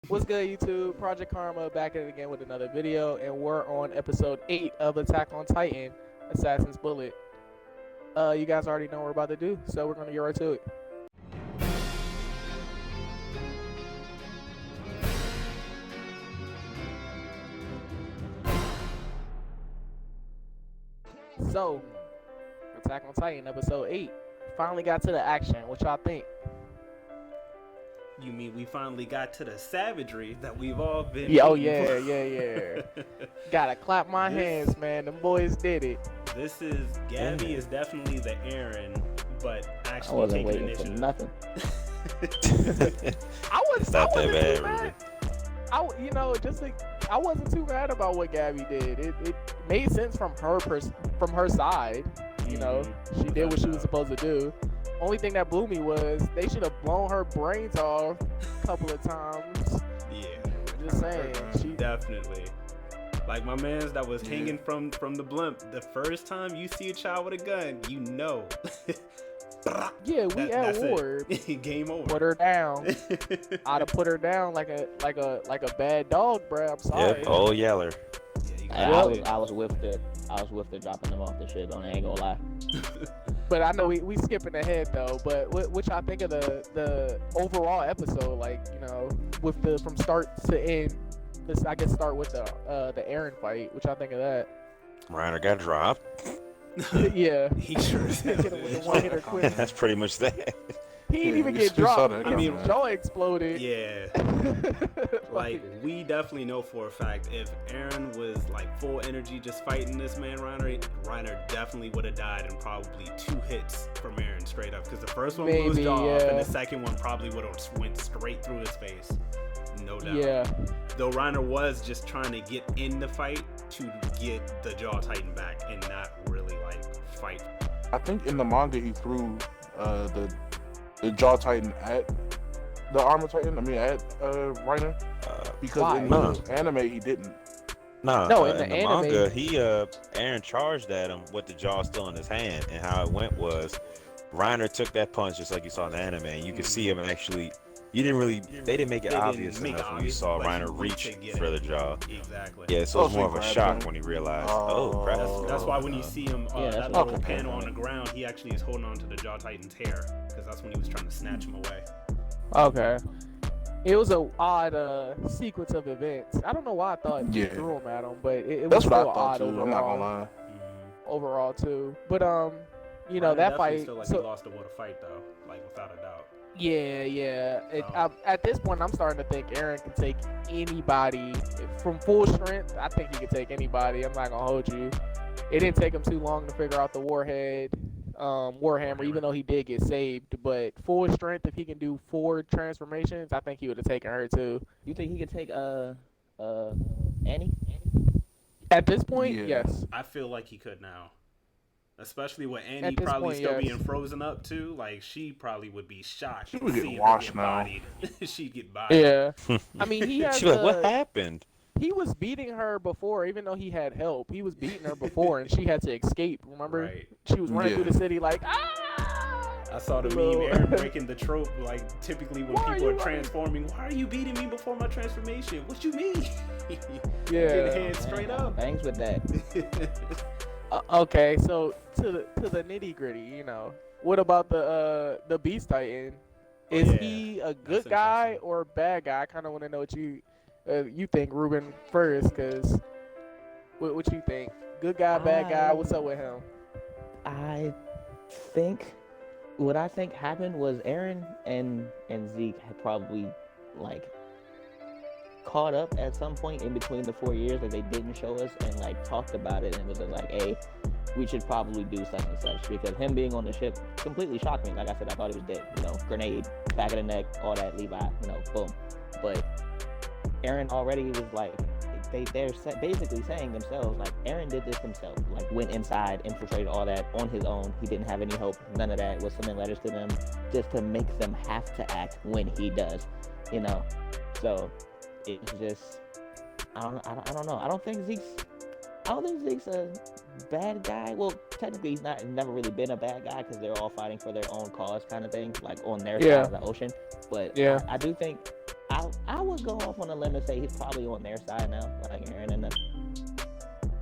What's good, YouTube? Project Karma back at it again with another video, and we're on episode 8 of Attack on Titan, Assassin's Bullet. You guys already know what we're about to do, so we're gonna get right to it. So, Attack on Titan, episode 8. Finally got to the action. What y'all think? You mean we finally got to the savagery that we've all been Yeah, waiting for? Gotta clap my hands, man. Them boys did it. This is Gabi is definitely the Aaron, but I actually wasn't taking waiting for initiative. nothing. I It's not that wasn't too bad. I wasn't too mad about what Gabby did. It made sense from her side. You know, she did what she was supposed to do. Only thing that blew me was they should have blown her brains off a couple of times. Yeah, Just saying, she definitely. Like my man's that was hanging from the blimp. The first time you see a child with a gun, you know. Yeah, we at war. Game over. Put her down. I'd have put her down like a bad dog, bruh. I'm sorry. Yep, oh yeller. Yeah, you I was with the dropping them off the shit. I ain't gonna lie. But I know we skipping ahead though. But what y'all think of the overall episode? Like, you know, with the from start to end. Let's I guess start with the Aaron fight. What y'all think of that? Reiner got dropped. Yeah. He sure is. Hit him with a one-hitter quick. That's pretty much that. He didn't even you get still saw dropped. that I mean, coming. jaw exploded. Yeah. Like, we definitely know for a fact if Aaron was like full energy just fighting this man Reiner definitely would have died in probably 2 hits from Aaron straight up. Because the first one blew his jaw off, and the second one probably would have went straight through his face. No doubt. Yeah. Though Reiner was just trying to get in the fight to get the jaw titan back and not really like fight. I think in the manga he threw the jaw titan at the armor titan. I mean at Reiner, because Why? in the anime he didn't. No, in in the the anime- manga, Aaron charged at him with the jaw still in his hand, and how it went was Reiner took that punch just like you saw in the anime, and you could see him actually. They didn't make it obvious enough when you saw Reiner reach for the jaw. Exactly. Yeah, so it was more of a Mostly shock grabbed him. when he realized, Oh. oh crap. That's why when you see him, Yeah, that that's little okay. panel on the ground, he actually is holding on to the Jaw Titan's hair, because that's when he was trying to snatch him away. Okay. It was a odd sequence of events. I don't know why I thought he Yeah. threw him at him, but it That's was what I still thought odd too. overall. I'm not gonna lie. Overall too. But you know Reiner that definitely fight. still like So he lost the will to fight though, like without a doubt. yeah. Oh. At this point, I'm starting to think Aaron can take anybody from full strength. I think he can take anybody. I'm not gonna hold you. It didn't take him too long to figure out the Warhammer, even though he did get saved. But full strength, if he can do 4 transformations, I think he would have taken her too. You think he could take Annie? At this point, Yeah. yes. I feel like he could now. Especially with At Annie this probably point, still yes. being frozen up too. Like she probably would be shocked. She would get seeing her washed now. bodied. She'd get bodied. Yeah. I mean, he has She was like, what happened? he was beating her before, even though he had help. He was beating her before, and she had to escape. Remember? Right. She was running Yeah. through the city like, ah! I saw the Bro. meme, Aaron breaking the trope, like typically when Why are people you are running? transforming, why are you beating me before my transformation? What you mean? Yeah. Getting hands straight up. Bangs with that. Okay, so to the nitty gritty, you know, what about the Beast Titan? Is yeah. he a That's good guy interesting. or a bad guy? I kind of want to know what you think, Ruben, first, because what you think? Good guy, bad guy? What's up with him? I think what I think happened was Aaron and Zeke had probably like caught up at some point in between the 4 years that they didn't show us, and like talked about it, and was like, hey, we should probably do such and such, because him being on the ship completely shocked me. Like I said, I thought he was dead. You know, grenade, back of the neck, all that, Levi, you know, boom. But Aaron already was like, they're basically saying themselves, like, Aaron did this himself, like went inside, infiltrated all that on his own. He didn't have any help, none of that. Was sending letters to them just to make them have to act when he does, you know. So it's just, I don't know. I don't think Zeke's a bad guy. Well, technically he's never really been a bad guy, because they're all fighting for their own cause kind of thing, like on their side of the ocean. But Yeah. I do think I would go off on a limb and say he's probably on their side now, like Aaron and them.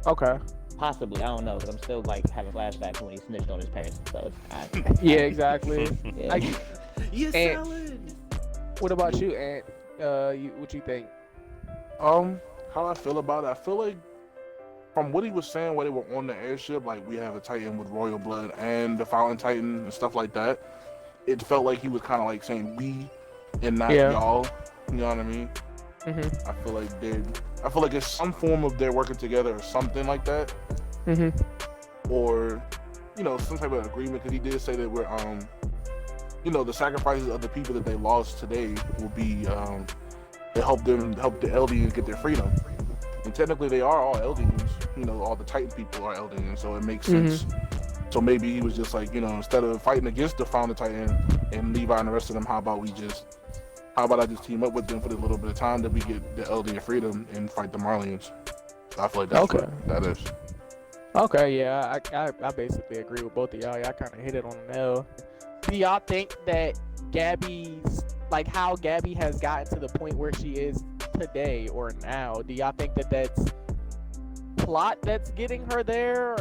Okay. Possibly, I don't know, because I'm still like having flashbacks when he snitched on his parents. So it's, Yeah, exactly. yeah. Yes, And- salad. What about you, Ant? What you think? How I feel about it, I feel like from what he was saying while they were on the airship, like we have a Titan with royal blood and the Fountain Titan and stuff like that. It felt like he was kind of like saying we and not y'all. You know what I mean? Mm-hmm. I feel like it's some form of they're working together or something like that, or some type of agreement. Because he did say that we're the sacrifices of the people that they lost today will be to help the Eldians get their freedom. And technically they are all Eldians. All the Titan people are Eldians, so it makes sense. So maybe he was just like, instead of fighting against the Founder Titan and Levi and the rest of them, how about I just team up with them for the little bit of time that we get the Eldian freedom and fight the Marlians. So I feel like that's what that is. Okay, yeah, I basically agree with both of y'all. Y'all kind of hit it on the nail. Do y'all think that how Gabi has gotten to the point where she is today or now, do y'all think that that's plot that's getting her there,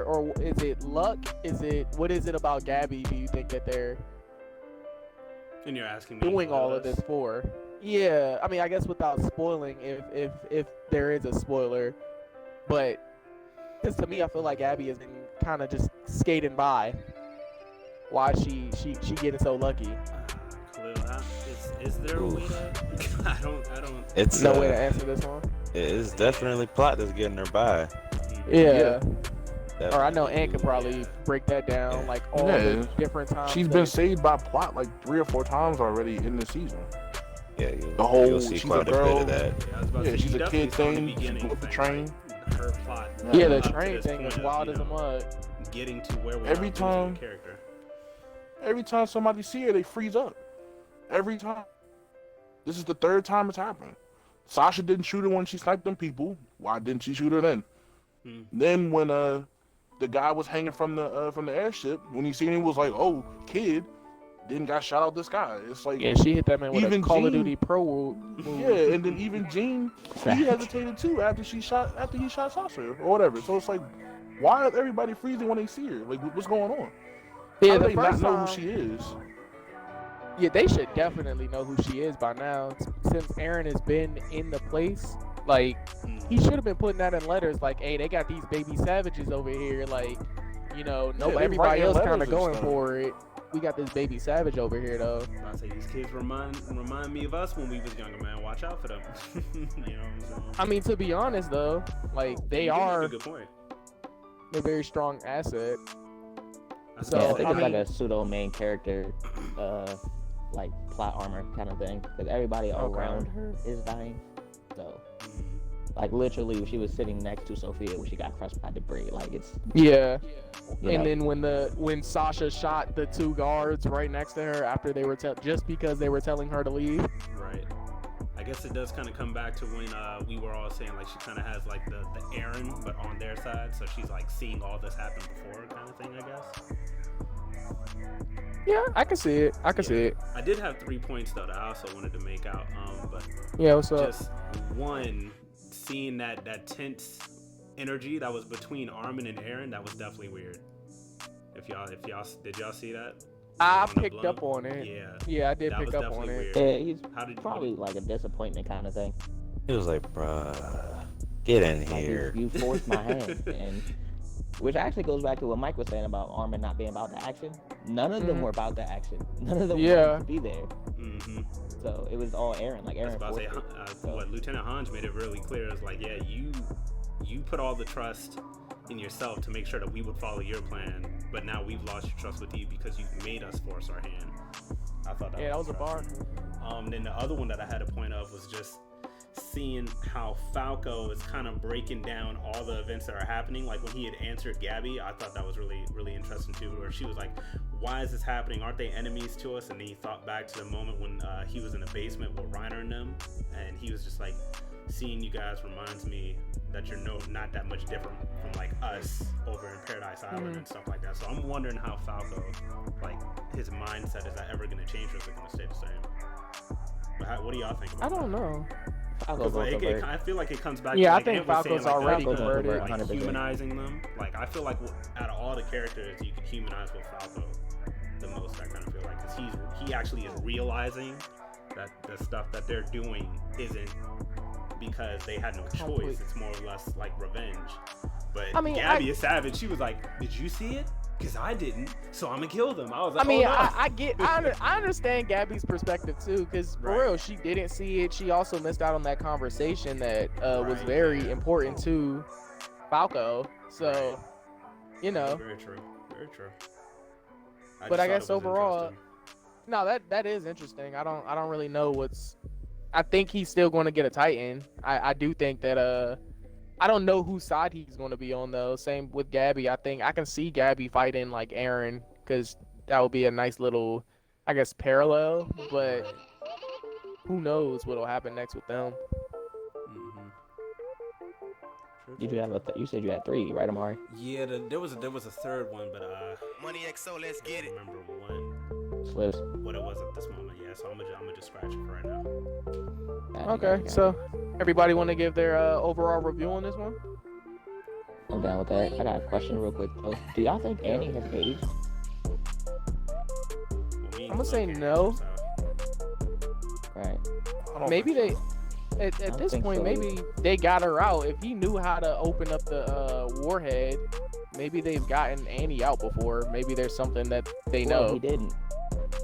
or is it luck? What is it about Gabi do you think that they're And you're asking me doing all of this for? Yeah, I mean, I guess without spoiling, if there is a spoiler, but because to me, I feel like Gabi has been kind of just skating by. Why she getting so lucky? Is there a way to? I don't. It's no way to answer this one. It's definitely plot that's getting her by. Yeah. Definitely. Or I know Ant could probably break that down, like all the different times. She's been saved by plot like 3 or 4 times already in the season. Yeah, you'll see she's quite a a girl. bit of that. Yeah, she's a kid thing with the train. Her plot. Yeah, the up to train this thing point is of, wild as a mud. Getting to where we Every are time- the character. Every time somebody see her, they freeze up. Every time. This is the 3rd time it's happened. Sasha didn't shoot her when she sniped them people. Why didn't she shoot her then? Then when the guy was hanging from the airship, when he seen him, was like, "Oh, kid," then got shot out the sky. It's like, Yeah, she hit that man with a Call of Jean- Duty Pro move. yeah, and then even Jean, he hesitated too after he shot Sasha or whatever. So it's like, why is everybody freezing when they see her? Like, what's going on? Yeah, How do the they not first know time, who she is? Yeah, they should definitely know who she is by now. Since Aaron has been in the place, like, he should have been putting that in letters, like, hey, they got these baby savages over here, like, no, they everybody writing else letters kind of and going stuff. for it. We got this baby savage over here, though. I say these kids remind me of us when we was younger, man. Watch out for them. You know what I'm saying? I mean, to be honest, though, like, they You do make are a good point. a very strong asset. That's So, Yeah, I good. think I it's mean- like a pseudo main character, like plot armor kind of thing, because everybody around her is dying. So, like literally, she was sitting next to Sophia when she got crushed by debris. Like it's Yeah. you And know, then when Sasha shot the 2 guards right next to her after they were just because they were telling her to leave. Right. I guess it does kind of come back to when we were all saying like she kind of has like the Aaron but on their side, so she's like seeing all this happen before kind of thing, I guess. Yeah, I can see it. I can see it. I did have 3 points though that I also wanted to make out, but Yeah, what's up? just one, seeing that tense energy that was between Armin and Aaron, that was definitely weird. If y'all did y'all see that? I On the picked blow? up on it. Yeah. Yeah, I did That pick was up on definitely it. weird. yeah, he's How did probably like a disappointment kind of thing. He was like, bruh, get in Like here. you forced my hand, and which actually goes back to what Mike was saying about Armin not being about the action. None of them were about the action. None of them Yeah. wanted to be there. Mm-hmm. So it was all Aaron. Like I was Aaron about to say, forced it. So, what Lieutenant Hans made it really clear is like, yeah, you put all the trust in yourself to make sure that we would follow your plan, but now we've lost your trust with you because you've made us force our hand. I thought Yeah, that was a bar. interesting. Then the other one that I had a point of was just seeing how Falco is kind of breaking down all the events that are happening. Like when he had answered Gabi, I thought that was really, really interesting too, where she was like, why is this happening? Aren't they enemies to us? And then he thought back to the moment when he was in the basement with Reiner and them, and he was just like, seeing you guys reminds me that you're not that much different from like us over in Paradise Island and stuff like that. So I'm wondering how Falco, like his mindset, is that ever going to change or is it going to stay the same? What do y'all think I about don't know. Falco gonna convert. I feel like it comes back Yeah, to I like think Ant was saying, Falco's like, already letting go, converted. like 100%. humanizing them. Like I feel like out of all the characters, you can humanize with Falco the most. I kind of feel like because he actually is realizing that the stuff that they're doing isn't because they had no choice. It's more or less like revenge. But I mean, Gabi is savage. She was like, "Did you see it? Because I didn't. So I'm gonna kill them." I was like, I mean, "Oh, no." I understand Gabby's perspective too, because for real, she didn't see it. She also missed out on that conversation that was Right, very yeah. important to Falco. So, Right. you know. Very true. Very true. But I just guess thought it was overall, interesting. no, that is interesting. I don't really know what's. I think he's still going to get a Titan. I do think that I don't know whose side he's going to be on though. Same with Gabi. I think I can see Gabi fighting like Eren because that would be a nice little, I guess, parallel. But Right. who knows what'll happen next with them? Mhm. True, Did true. you have you said you had 3, right, Amari? Yeah, there was a third one, but Money XO, let's I get don't it. remember what Slips. it was at this moment. Yeah, so I'm gonna just scratch it for right now. Okay, so everybody want to give their overall review on this one? I'm down with that. I got a question real quick though. Do y'all think Annie has aged? Well, me and I'ma Khalil say can't no. answer, Right. I don't Maybe think they. so. At I this think point, so. maybe they got her out. If he knew how to open up the warhead, maybe they've gotten Annie out before. Maybe there's something that they Well, know. he didn't.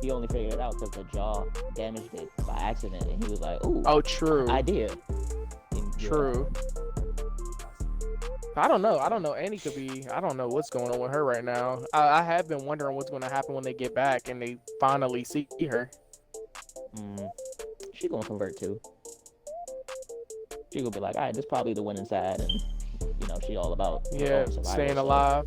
He only figured it out because the jaw damaged it by accident, and he was like, "Ooh, Oh, true. idea." And, yeah. True. I don't know. Annie could be. I don't know what's going on with her right now. I have been wondering what's going to happen when they get back and they finally see her. She gonna convert too. She gonna be like, "All right, this probably the winning side," and she all about her Yeah, own survival, staying so, alive.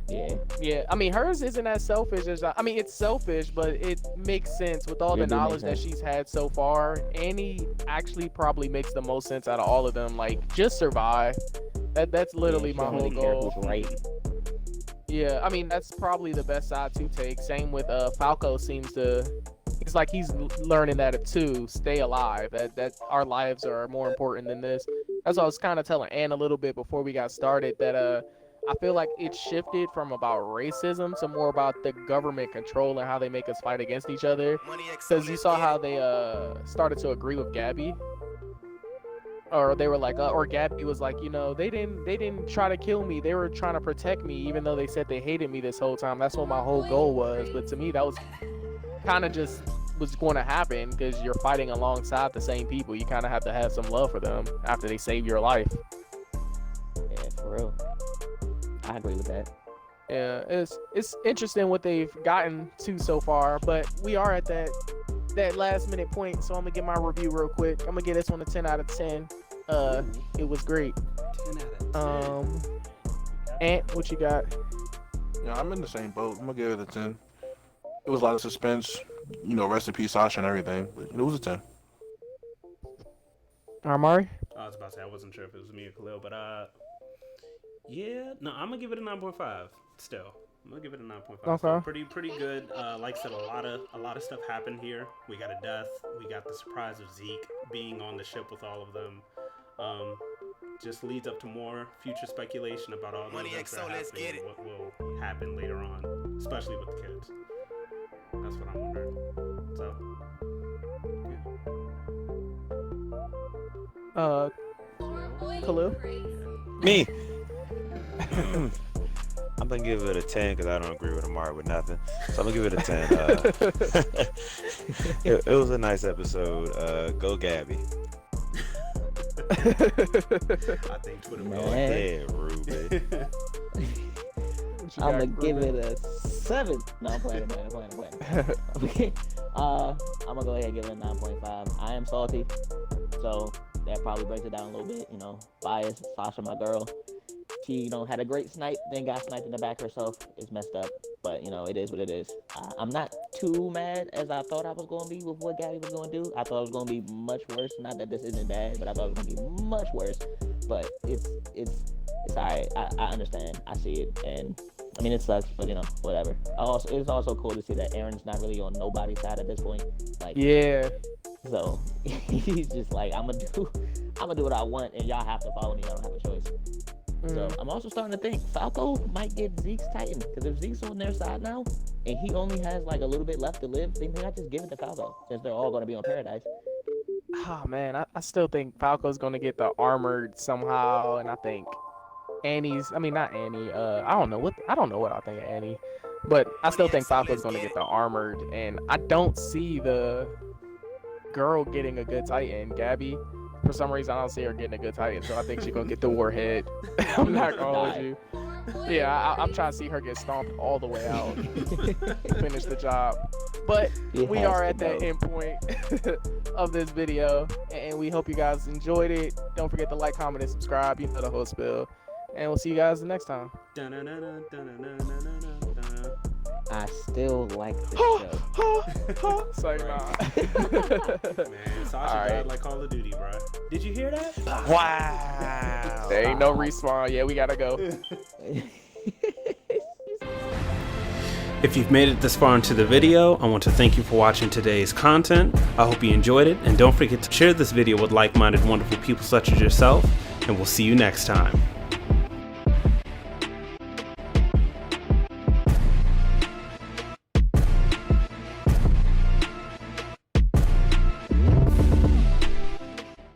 Yeah. Yeah, I mean, hers isn't as selfish as I mean, it's selfish, but it makes sense with all It the do make knowledge that sense. she's had so far. Annie actually probably makes the most sense out of all of them. Like, just survive. That's literally Yeah, my she don't whole really care goal. who's right. Yeah, I mean, that's probably the best side to take. Same with Falco seems to. It's like he's learning that too. Stay alive. That our lives are more important than this. That's what I was kind of telling Ann a little bit before we got started. That I feel like it shifted from about racism to more about the government control and how they make us fight against each other. Money XO, Because you let's saw get how it. they started to agree with Gabi, or they were like, or Gabi was like, they didn't try to kill me. They were trying to protect me, even though they said they hated me this whole time. That's what my whole goal was. But to me, that was kind of just was going to happen because you're fighting alongside the same people. You kind of have to have some love for them after they save your life. Yeah, for real. I agree with that. Yeah, it's interesting what they've gotten to so far, but we are at that last minute point, so I'm gonna get my review real quick. I'm gonna give this one a 10 out of 10. It was great. 10 out of 10. Ant, what you got? Yeah, I'm in the same boat. I'm gonna give it a 10. It was a lot of suspense, rest in peace, Sasha and everything, but it was a 10. Armari? I was about to say I wasn't sure if it was me or Khalil, but yeah, no, I'm gonna give it a 9.5. Still, I'm gonna give it a 9.5. Okay. So pretty good. Like I said, a lot of stuff happened here. We got a death. We got the surprise of Zeke being on the ship with all of them. Just leads up to more future speculation about all the Money events that XO, are let's happening get and what will happen later on, especially with the kids. That's what I'm wondering. So, Khalil? Me. I'm gonna give it a 10 because I don't agree with Amari with nothing. So I'm gonna give it a 10. It was a nice episode. Go Gabi. I think Twitter will. Man. Yeah, Ruby. I'm gonna give it a 7. No, I'm playing. Okay. I'm gonna go ahead and give it a 9.5. I am salty, so that probably breaks it down a little bit. Bias. Sasha, my girl. She, had a great snipe, then got sniped in the back herself. It's messed up, but it is what it is. I'm not too mad as I thought I was gonna be with what Gabi was gonna do. I thought it was gonna be much worse. Not that this isn't bad, but I thought it was gonna be much worse. But it's alright. I understand. I see it, and I mean it sucks, but whatever. It's also cool to see that Aaron's not really on nobody's side at this point. Like, Yeah. So he's just like, I'm gonna do what I want, and y'all have to follow me. I don't have a choice. So I'm also starting to think Falco might get Zeke's Titan, because if Zeke's on their side now, and he only has like a little bit left to live, they may not just give it to Falco, since they're all gonna be on Paradise. Oh man, I still think Falco's gonna get the armored somehow, and I think not Annie. I don't know what I think of Annie, but I still think Falco's gonna get the armored, and I don't see the girl getting a good Titan, Gabi. For some reason, I don't see her getting a good Titan, so I think she's gonna get the Warhead. I'm not gonna hold you. Yeah, I'm trying to see her get stomped all the way out, finish the job. But we are at the end point of this video, and we hope you guys enjoyed it. Don't forget to like, comment, and subscribe. You know the whole spill, and we'll see you guys the next time. I still like the show. Sorry, nah. Man, Sasha died like Call of Duty, bro. Did you hear that? Wow. There ain't no respawn. Yeah, we gotta go. If you've made it this far into the video, I want to thank you for watching today's content. I hope you enjoyed it, and don't forget to share this video with like-minded wonderful people such as yourself, and we'll see you next time.